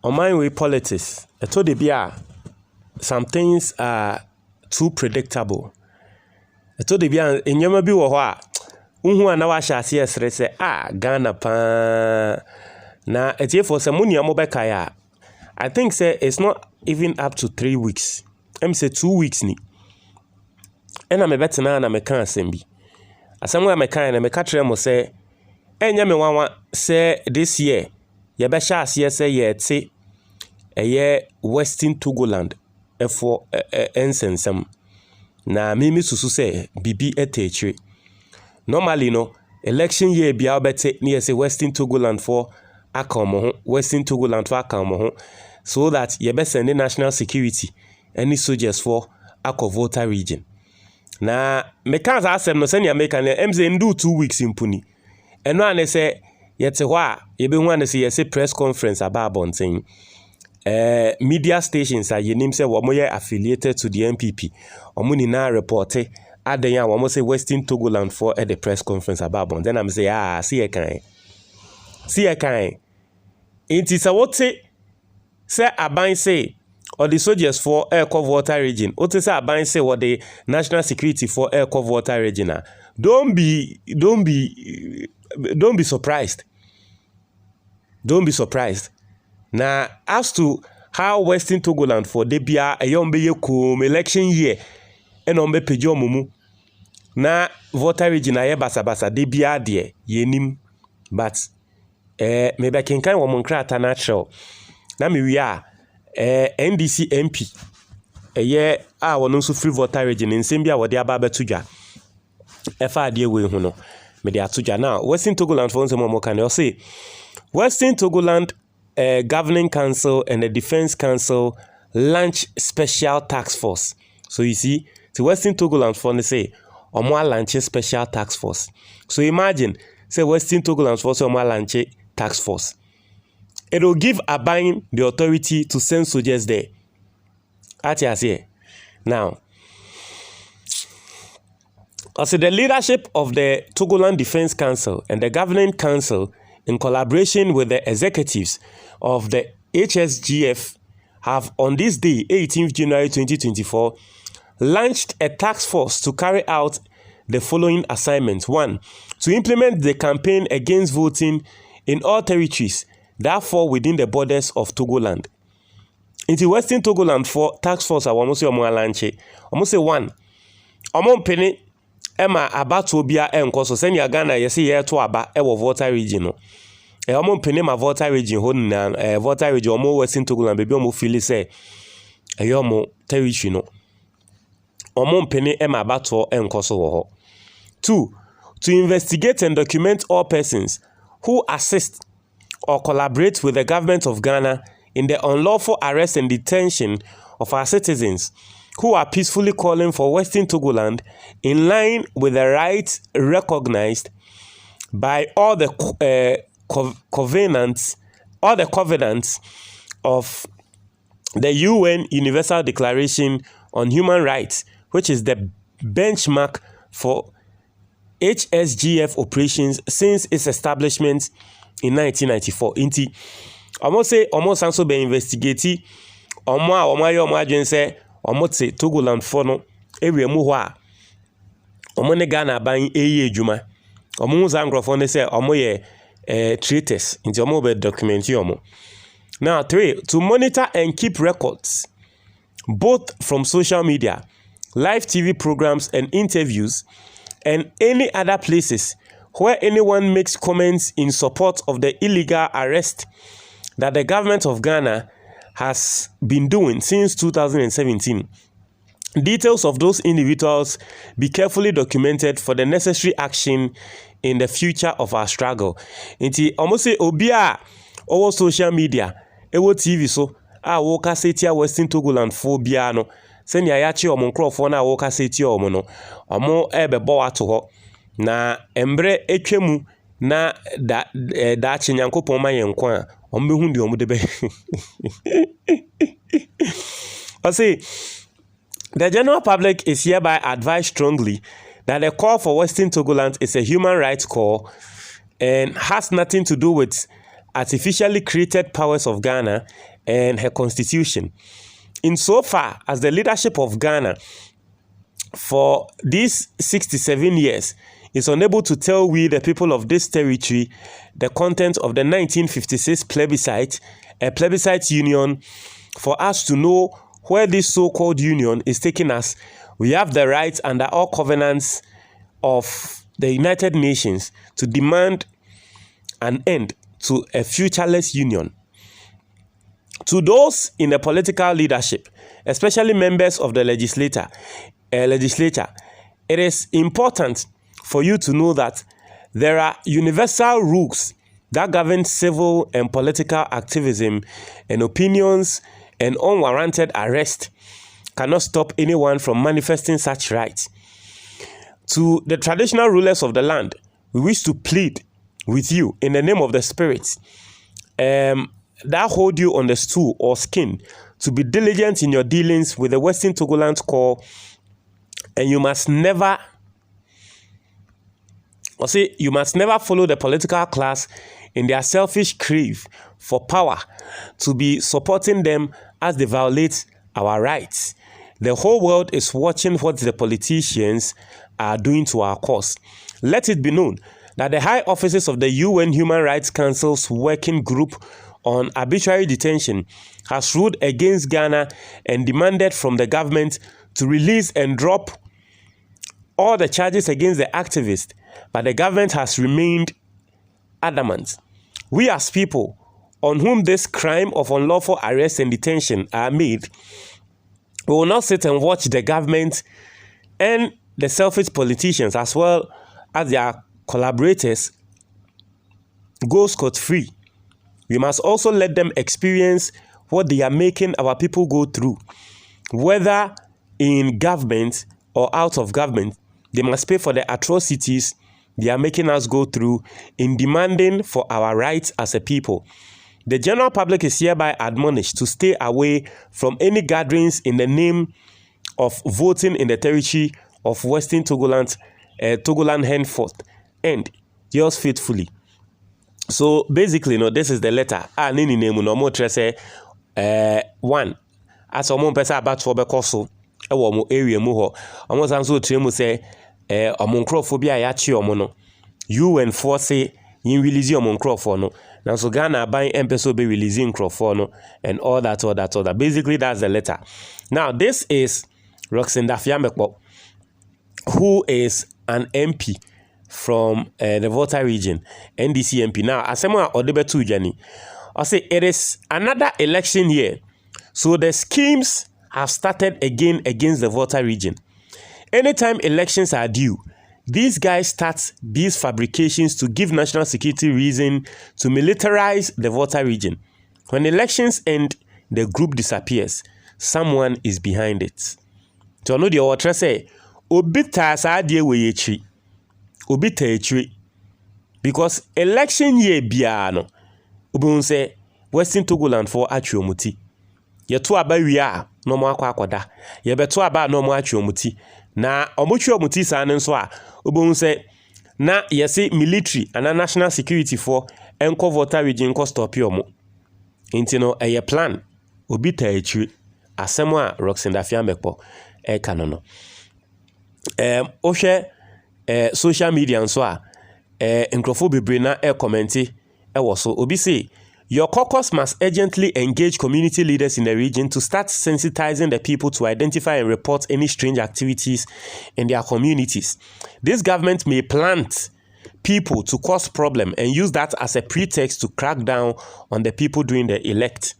on my way politics, I told the some things are too predictable. I told the in your be wa unhu na wa sha say Ghana pa na etie for some money amobeka ya. I think say it's not even up to 3 weeks. I'm say 2 weeks ni. And I'm a better na me kan asem Asem me kan na me ka kire mo say enya me wanwa say this year ye be sha ase say ye te Western Togoland for ensensem na mimi susu say bibi etechwe. Normally no election year bia obete na say Western Togoland for akamoho Western Togoland for akamoho so that ye be send national security any soldiers for Volta region. Na me kan asem no send ya make an MZ ndu 2 weeks impuni. Eno ane say yete ho a ye be hu ane say ye press conference about bonten. Media stations are yenim say wo moye affiliated to the MPP. Omo ni na report adan ya wo say Western Togoland for at the press conference about bon. Then I'm say see e kan. Inti sa wote say aban say or the soldiers for Volta region. Ote say aban say what the national security for Volta region. Don't be surprised. Don't be surprised. Now, as to how Western Togoland for debia a young be election year and on be pejo mumu. Na Volta region aye basa debia de yenim but maybe I can kind of monkrata natural. Na me we are NDC MP ye wono so free Volta region nsem bia wode aba betuja efa de we hu no me de atuja now Western Togoland for nsem mo kan say Western Togoland Governing Council and the Defense Council launch special task force. So you see, the Western Togoland for say, Omo launch special task force. So imagine, say Western Togoland for say Omo launch task force. It will give Abain the authority to send soldiers there. Ati now, also the leadership of the Togoland Defense Council and the Governing Council in collaboration with the executives of the HSGF have on this day, 18th January 2024, launched a task force to carry out the following assignments. 1. To implement the campaign against voting in all territories that fall within the borders of Togoland. In the Western Togoland for task force, I want to say almost say 1. Among penny Emma abato bia enkoso senya Ghana yesi ye to aba e wo Volta region no omo mpene ma Volta region ho na Volta region omo Western Togoland be omo feel say omo territory no omo mpene Emma abato enkoso wo ho. 2. To investigate and document all persons who assist or collaborate with the government of Ghana in the unlawful arrest and detention of our citizens who are peacefully calling for Western Togoland in line with the rights recognized by all the covenants of the UN Universal Declaration on Human Rights, which is the benchmark for HSGF operations since its establishment in 1994. Inti, almost also be investigating omo adwen say omote Togoland for no ewe mu ho a omo ne Ghana ban eye adwuma omo zangrofo ne say omo ye thréatens nti omo be document omo. Now 3. To monitor and keep records both from social media, live TV programs and interviews and any other places where anyone makes comments in support of the illegal arrest that the government of Ghana has been doing since 2017. Details of those individuals be carefully documented for the necessary action in the future of our struggle. Inti almost say obia over social media, ewo TV so wo ka setia Western Togoland for bia no senya ya chi omo nkrofo na wo ka setia omo no omo ebebo wato ho na embre etwemu na da chi nyankopon ma yenkwa a omo behu ndi omo de be I say the general public is hereby advised strongly that the call for Western Togoland is a human rights call and has nothing to do with artificially created powers of Ghana and her constitution. Insofar as the leadership of Ghana for these 67 years is unable to tell we, the people of this territory, the content of the 1956 plebiscite, a plebiscite union, for us to know where this so-called union is taking us, we have the right under all covenants of the United Nations to demand an end to a futureless union. To those in the political leadership, especially members of the legislature, it is important for you to know that there are universal rules that govern civil and political activism, and opinions and unwarranted arrest cannot stop anyone from manifesting such rights. To the traditional rulers of the land, we wish to plead with you in the name of the spirits that hold you on the stool or skin to be diligent in your dealings with the Western Togoland core, and you must never follow the political class in their selfish crave for power to be supporting them as they violate our rights. The whole world is watching what the politicians are doing to our cause. Let it be known that the high offices of the UN Human Rights Council's working group on arbitrary detention has ruled against Ghana and demanded from the government to release and drop all the charges against the activists, but the government has remained adamant. We as people on whom this crime of unlawful arrest and detention are made, we will not sit and watch the government and the selfish politicians as well as their collaborators go scot-free. We must also let them experience what they are making our people go through. Whether in government or out of government, they must pay for the atrocities they are making us go through in demanding for our rights as a people. The general public is hereby admonished to stay away from any gatherings in the name of voting in the territory of Western Togoland, Togoland henceforth, and yours faithfully. So basically, this is the letter. Nini name no more say 1. As omo pesa about for bekoso e wo mo area mu ho. Omo san so tremu say omo nkrofobia ya chi omo no. UN force yin release omo nkrofo no. Now so Ghana buying MPSO be releasing nkrofo no and all that. Basically that's the letter. Now this is Roxanne Dafiamekpo, who is an MP from the Volta region, NDC MP. Now, Asema Odebetu Jani, I say it is another election year, so the schemes have started again against the Volta region. Anytime elections are due, these guys start these fabrications to give national security reason to militarize the Volta region. When elections end, the group disappears. Someone is behind it. So no the author say, Obita sadie weyechi. Obita echi. Because election year biano. Ubun say Western Togoland for Achiomuti. Yetu aba wiya no mo akwa akoda. Ye beto aba no mo Achiomuti. Na omochiomuti sa nso a ubun say na yesi military and national security for enko Volta region ko stop yomo. Intino eye plan. Obita echi. Asemo a Roxanne Dafiamekpo kanono. Ohwe social media nso a nkrofo bebre na commenti so obi say your caucus must urgently engage community leaders in the region to start sensitizing the people to identify and report any strange activities in their communities. This government may plant people to cause problem and use that as a pretext to crack down on the people during the elect.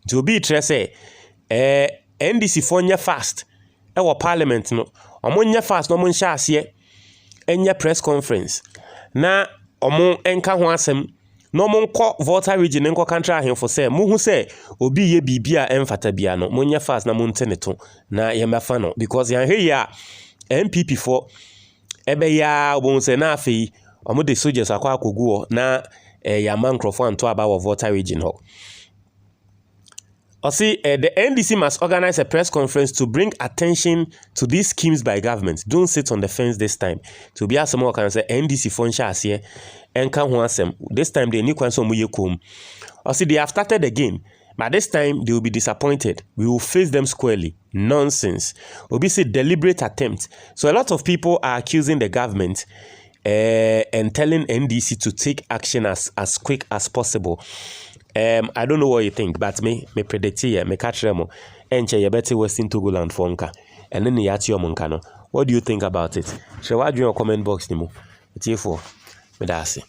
To be say NDC fonya fast parliament no omonya fast no monhya ase enya press conference na omo enka ho asem no monko Volta region enko country ahemfo say muhu say obi ye bibia emfata bia no monya fast na monteneto na yemefa no because yan hwe ya MPP for ebe ya obon say na afei omo de soldiers akwa akogu na ya man microphone to aba Volta region ho. Or see, the NDC must organize a press conference to bring attention to these schemes by government. Don't sit on the fence this time. To be as some more can say NDC function as here and can this time they need some come. Or see, they have started again. But this time they will be disappointed. We will face them squarely. Nonsense. Obviously, deliberate attempt. So a lot of people are accusing the government and telling NDC to take action as quick as possible. I don't know what you think, but me predict here, me catch them. Enche ye better Western Togoland fonka. And then yati your monkano. What do you think about it? Shall I do your comment box nimo? It's here for me. That's it.